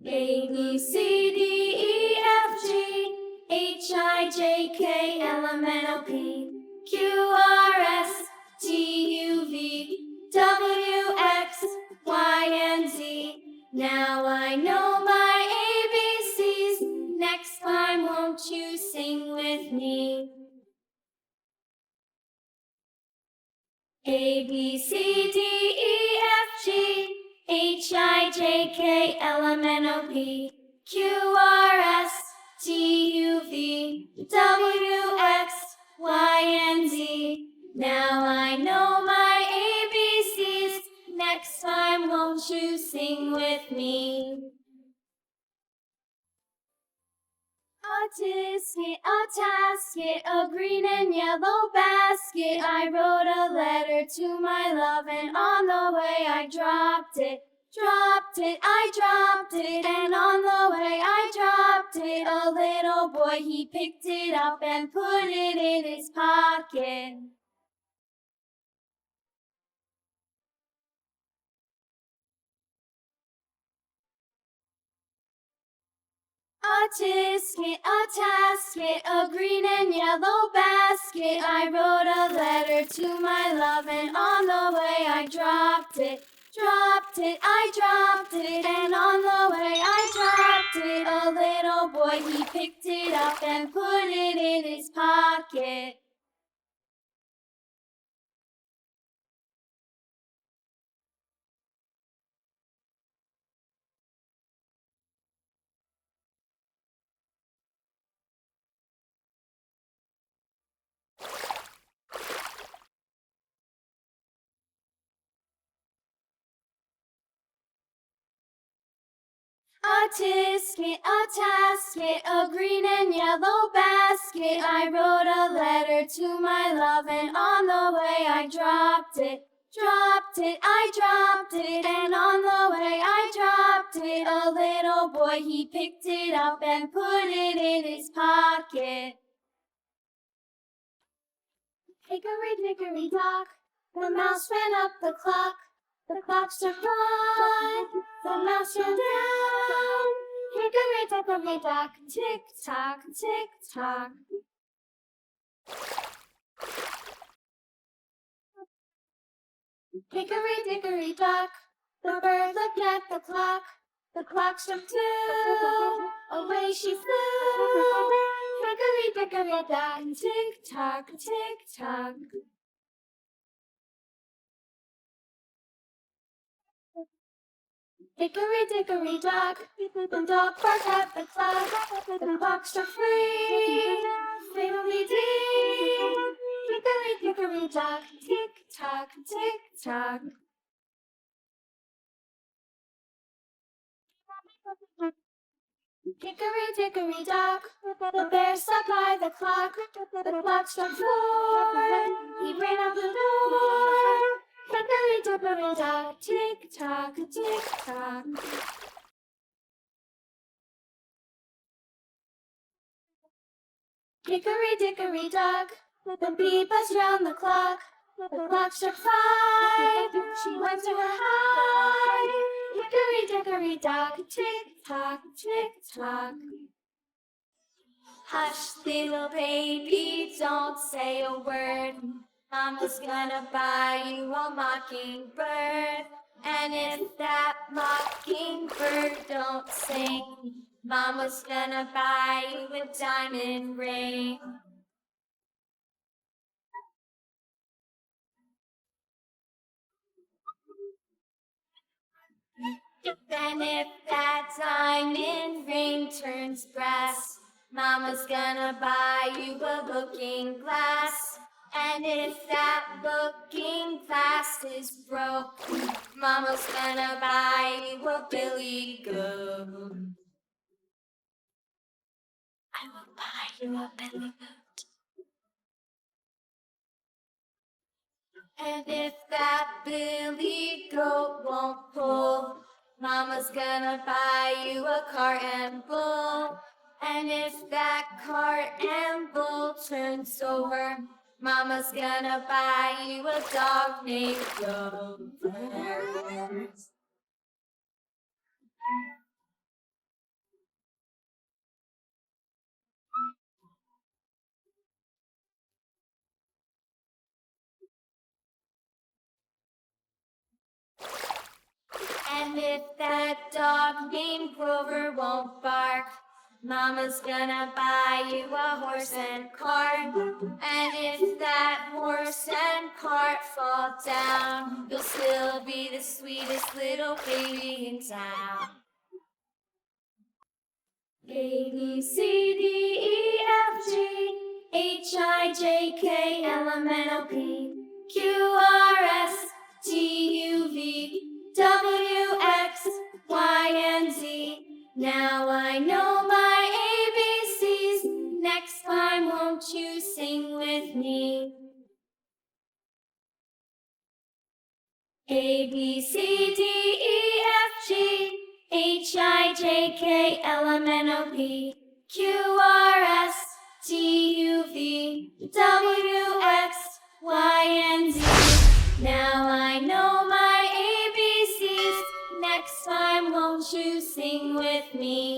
A, B, C, D, E, F, G, H, I, J, K, L, M, N, O, P, Q, R, S, T, U, V, W, X, Y, and Z. Now I know my ABCs. Next time, won't you sing with me? A, B, C, D, E, F, G, H, I, J, K, L, M, N, O, P, Q, R, S, T, U, V, W, X, Y, and Z. Now I know my ABCs. Next time, won't you sing with me? A tisket, a tasket, a green and yellow basket. I wrote a letter to my love, and on the way I dropped it. I dropped it, and on the way I dropped it. A little boy, he picked it up and put it in his pocket. A tisket, a tasket, a green and yellow basket. I wrote a letter to my love, and on the way I dropped it. I dropped it, and on the way I dropped it. A little boy, he picked it up and put it in his pocket. A tisket, a tasket, a green and yellow basket. I wrote a letter to my love, and on the way I dropped it. I dropped it, and on the way I dropped it. A little boy, he picked it up and put it in his pocket. Hickory dickory dock, the mouse ran up the clock. The clock struck one, the mouse ran down. Hickory dickory dock, tick tock, tick tock. Hickory dickory dock, the bird looked at the clock. The clock struck two, away she flew. Hickory dickory dock, tick tock, tick tock. Hickory dickory dock, the dog barked at the clock. The clock struck three, fiddly-dee. Hickory dickory dock, tick tock, tick tock. Hickory dickory dock, the bear sat by the clock. The clock struck four, he ran out the door. Hickory dickory dock, tick tock, tick tock. Hickory dickory dock, the bee buzzed round the clock. The clock struck five, she went to her hive. Hickory dickory dock, tick tock, tick tock. Hush, little baby, don't say a word. Mama's gonna buy you a mockingbird. And if that mockingbird don't sing, Mama's gonna buy you a diamond ring. And if that diamond ring turns brass, Mama's gonna buy you a looking glass. And if that looking glass is broke, Mama's gonna buy you a billy goat. I will buy you a billy goat. And if that billy goat won't pull, Mama's gonna buy you a cart and bull. And if that cart and bull turns over, Mama's gonna buy you a dog named Rover. And if that dog named Grover won't bark, Mama's gonna buy you a horse and cart. And if that horse and cart fall down, you'll still be the sweetest little baby in town. A, B, C, D, E, F, G, H, I, J, K, L, M, N, O, P, Q, R, S, T, U, V, W, X, Y, and Z. Now I know my ABCs. Next time, won't you sing with me? A, B, C, D, E, F, G, H, I, J, K, L, M, N, O, P, Q, R, S, T, U, V, W, X, Y, and Z. Now I know my ABCs. Next time, won't you sing with me?